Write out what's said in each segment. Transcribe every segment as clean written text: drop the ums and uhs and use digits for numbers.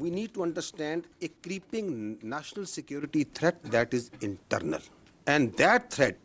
We need to understand a creeping national security threat that is internal, and that threat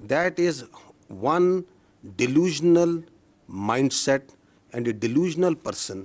that is one delusional mindset and a delusional person.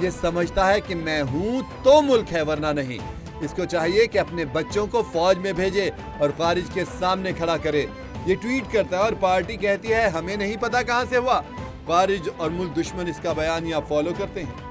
یہ سمجھتا ہے کہ میں ہوں تو ملک ہے ورنہ نہیں۔ اس کو چاہیے کہ اپنے بچوں کو فوج میں بھیجے اور خارج کے سامنے کھڑا کرے۔ یہ ٹویٹ کرتا ہے اور پارٹی کہتی ہے ہمیں نہیں پتا کہاں سے ہوا۔ خارج اور ملک دشمن اس کا بیانیہ فالو کرتے ہیں۔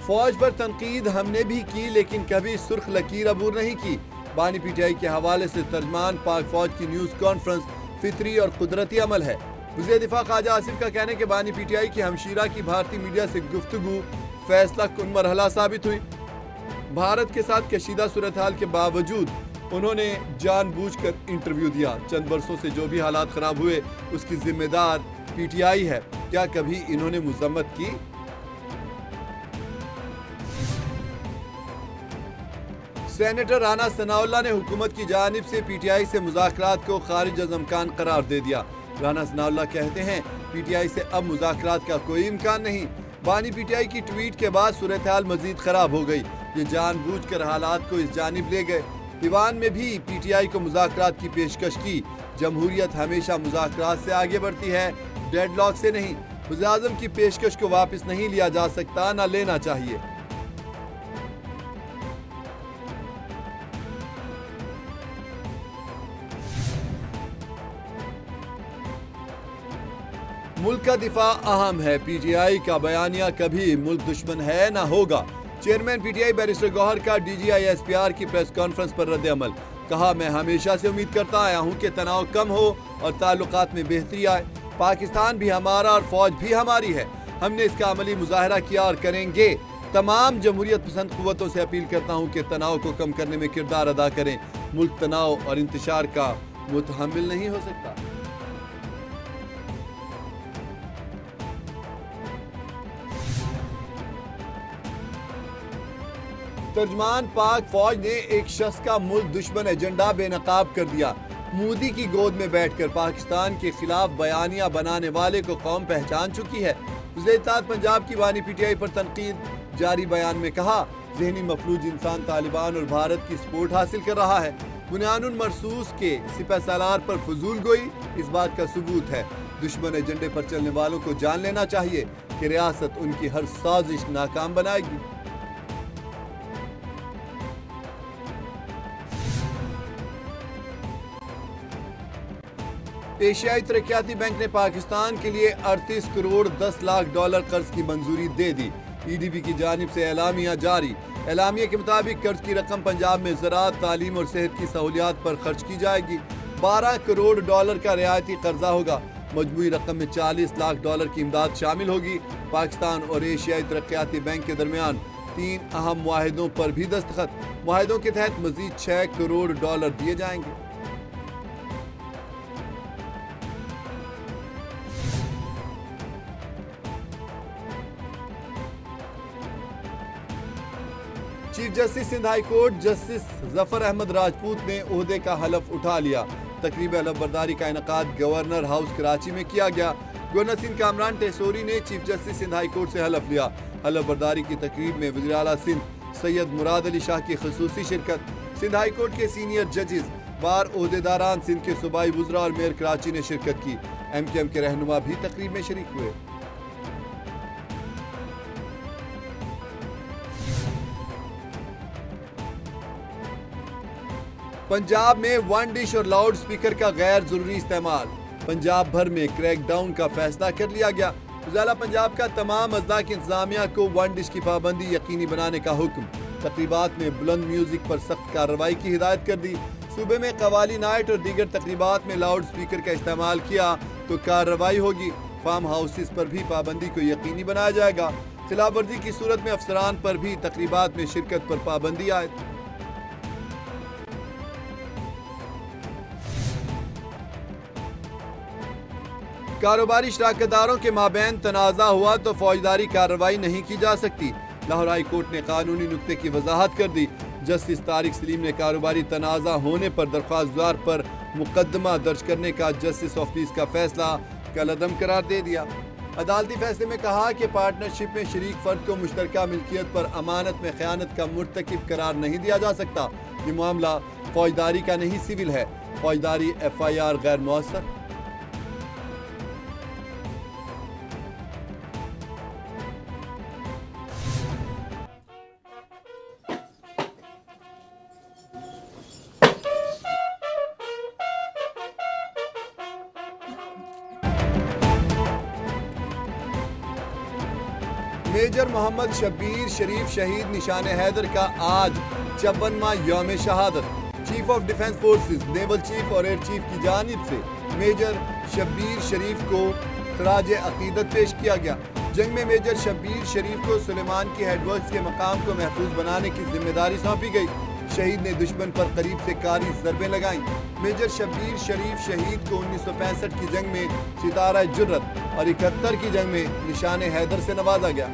فوج پر تنقید ہم نے بھی کی لیکن کبھی سرخ لکیر عبور نہیں کی۔ بانی پی ٹی آئی کے حوالے سے ترجمان پاک فوج کی نیوز کانفرنس فطری اور قدرتی عمل ہے۔ وزیر دفاع خواجہ آصف کا کہنا ہے کہ بانی پی ٹی آئی کی ہمشیرہ کی بھارتی میڈیا سے گفتگو فیصلہ کن مرحلہ ثابت ہوئی۔ بھارت کے ساتھ کشیدہ صورتحال کے باوجود انہوں نے جان بوجھ کر انٹرویو دیا۔ چند برسوں سے جو بھی حالات خراب ہوئے اس کی ذمہ دار پی ٹی آئی ہے۔ کیا کبھی انہوں نے مذمت کی؟ سینیٹر رانا ثناءاللہ نے حکومت کی جانب سے پی ٹی آئی سے مذاکرات کو خارج از امکان قرار دے دیا۔ رانا ثناءاللہ کہتے ہیں پی ٹی آئی سے اب مذاکرات کا کوئی امکان نہیں۔ بانی پی ٹی آئی کی ٹویٹ کے بعد صورتحال مزید خراب ہو گئی۔ یہ جان بوجھ کر حالات کو اس جانب لے گئے۔ ایوان میں بھی پی ٹی آئی کو مذاکرات کی پیشکش کی۔ جمہوریت ہمیشہ مذاکرات سے آگے بڑھتی ہے، ڈیڈ لاک سے نہیں۔ وزیر اعظم کی پیشکش کو واپس نہیں لیا جا سکتا، نہ لینا چاہیے۔ ملک کا دفاع اہم ہے، پی ٹی آئی کا بیانیہ کبھی ملک دشمن ہے نہ ہوگا۔ چیئرمین پی ٹی آئی بیرسٹر گوہر کا D G I S P R کی پریس کانفرنس پر رد عمل۔ کہا میں ہمیشہ سے امید کرتا آیا ہوں کہ تناؤ کم ہو اور تعلقات میں بہتری آئے۔ پاکستان بھی ہمارا اور فوج بھی ہماری ہے۔ ہم نے اس کا عملی مظاہرہ کیا اور کریں گے۔ تمام جمہوریت پسند قوتوں سے اپیل کرتا ہوں کہ تناؤ کو کم کرنے میں کردار ادا کریں۔ ملک تناؤ اور انتشار کا متحمل نہیں ہو سکتا۔ ترجمان پاک فوج نے ایک شخص کا ملک دشمن ایجنڈا بے نقاب کر دیا۔ مودی کی گود میں بیٹھ کر پاکستان کے خلاف بیانیہ بنانے والے کو قوم پہچان چکی ہے۔ وزیر اطلاعات پنجاب کی بانی پی ٹی آئی پر تنقید۔ جاری بیان میں کہا ذہنی مفلوج انسان طالبان اور بھارت کی سپورٹ حاصل کر رہا ہے۔ بنیان مرصوص کے سپہ سالار پر فضول گوئی اس بات کا ثبوت ہے۔ دشمن ایجنڈے پر چلنے والوں کو جان لینا چاہیے کہ ریاست ان کی ہر سازش ناکام بنائے گی۔ ایشیائی ترقیاتی بینک نے پاکستان کے لیے 38 کروڑ 10 لاکھ ڈالر قرض کی منظوری دے دی۔ ای ڈی بی کی جانب سے اعلامیہ جاری۔ اعلامیہ کے مطابق قرض کی رقم پنجاب میں زراعت، تعلیم اور صحت کی سہولیات پر خرچ کی جائے گی۔ 12 کروڑ ڈالر کا رعایتی قرضہ ہوگا۔ مجموعی رقم میں 40 لاکھ ڈالر کی امداد شامل ہوگی۔ پاکستان اور ایشیائی ترقیاتی بینک کے درمیان 3 اہم معاہدوں پر بھی دستخط۔ معاہدوں کے تحت مزید 6 کروڑ ڈالر دیے جائیں گے۔ Chief justice Sindh high court justice Zafar Ahmed Rajput نے عہدے کا حلف اٹھا لیا۔ تقریب حلف برداری کا انعقاد گورنر ہاؤس کراچی میں کیا گیا۔ گورنر سندھ کامران ٹیسوری نے chief justice Sindh high court سے حلف لیا۔ حلف برداری کی تقریب میں وزیر اعلیٰ سندھ سید مراد علی شاہ کی خصوصی شرکت۔ سندھ ہائی کورٹ کے سینئر ججز، بار عہدیداران، سندھ کے صوبائی وزراء اور میئر کراچی نے شرکت کی۔ ایم کیو ایم کے رہنما بھی تقریب میں شریک ہوئے۔ پنجاب میں ون ڈش اور لاؤڈ سپیکر کا غیر ضروری استعمال۔ پنجاب بھر میں کریک ڈاؤن کا فیصلہ کر لیا گیا۔ وزارت پنجاب کا تمام اضلاع کی انتظامیہ کو ون ڈش کی پابندی یقینی بنانے کا حکم۔ تقریبات میں بلند میوزک پر سخت کارروائی کی ہدایت کر دی۔ صوبے میں قوالی نائٹ اور دیگر تقریبات میں لاؤڈ سپیکر کا استعمال کیا تو کارروائی ہوگی۔ فارم ہاؤسز پر بھی پابندی کو یقینی بنایا جائے گا۔ خلاف ورزی کی صورت میں افسران پر بھی تقریبات میں شرکت پر پابندی عائد۔ کاروباری شراکت داروں کے مابین تنازع ہوا تو فوجداری کارروائی نہیں کی جا سکتی۔ لاہور ہائی کورٹ نے قانونی نکتے کی وضاحت کر دی۔ جسٹس طارق سلیم نے کاروباری تنازع ہونے پر درخواست گزار پر مقدمہ درج کرنے کا جسٹس آف پیس کا فیصلہ کالعدم قرار دے دیا۔ عدالتی فیصلے میں کہا کہ پارٹنرشپ میں شریک فرد کو مشترکہ ملکیت پر امانت میں خیانت کا مرتکب قرار نہیں دیا جا سکتا. یہ معاملہ فوجداری کا نہیں سول ہے. فوجداری FIR غیر مؤثر. میجر محمد شبیر شریف شہید نشان حیدر کا آج 54واں یوم شہادت. Chief of defence forces naval chief اور ایئر چیف کی جانب سے میجر شبیر شریف کو خراج عقیدت پیش کیا گیا. جنگ میں میجر شبیر شریف کو سلیمان کی ہیڈ ورکس کے مقام کو محفوظ بنانے کی ذمہ داری سونپی گئی. شہید نے دشمن پر قریب سے کاری ضربیں لگائیں. میجر شبیر شریف شہید کو 1965 کی جنگ میں ستارہ جرت اور 71 کی جنگ میں نشان حیدر سے نوازا گیا.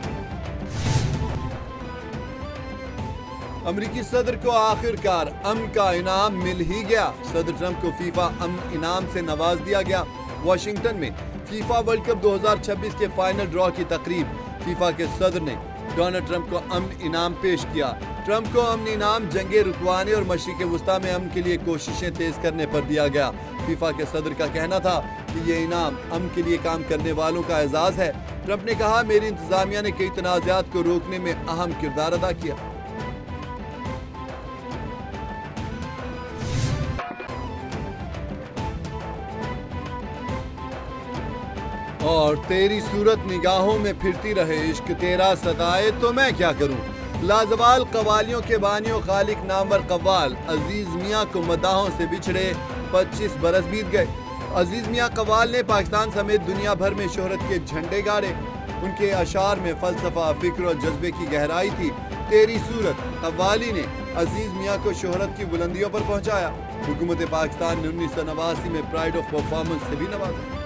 امریکی صدر کو آخر کار امن کا انعام مل ہی گیا. صدر ٹرمپ کو فیفا امن انعام سے نواز دیا گیا. واشنگٹن میں فیفا ورلڈ کپ 2026 کے فائنل ڈرا کی تقریب. فیفا کے صدر نے ڈونلڈ ٹرمپ کو امن انعام پیش کیا. ٹرمپ کو امن انعام جنگ رکوانے اور مشرق وسطیٰ میں امن کے لیے کوششیں تیز کرنے پر دیا گیا. فیفا کے صدر کا کہنا تھا کہ یہ انعام امن کے لیے کام کرنے والوں کا اعزاز ہے. ٹرمپ نے کہا میری انتظامیہ نے کئی تنازعات کو روکنے میں اہم کردار ادا کیا. اور تیری صورت نگاہوں میں پھرتی رہے عشق تیرا ستائے تو میں کیا کروں. لازوال قوالیوں کے بانیوں خالق نامور قوال عزیز میاں کو مداحوں سے بچھڑے 25 برس بیت گئے. عزیز میاں قوال نے پاکستان سمیت دنیا بھر میں شہرت کے جھنڈے گاڑے. ان کے اشعار میں فلسفہ، فکر اور جذبے کی گہرائی تھی. تیری صورت قوالی نے عزیز میاں کو شہرت کی بلندیوں پر پہنچایا. حکومت پاکستان نے 1989 میں پرائڈ آف پرفارمنس سے بھی نوازا.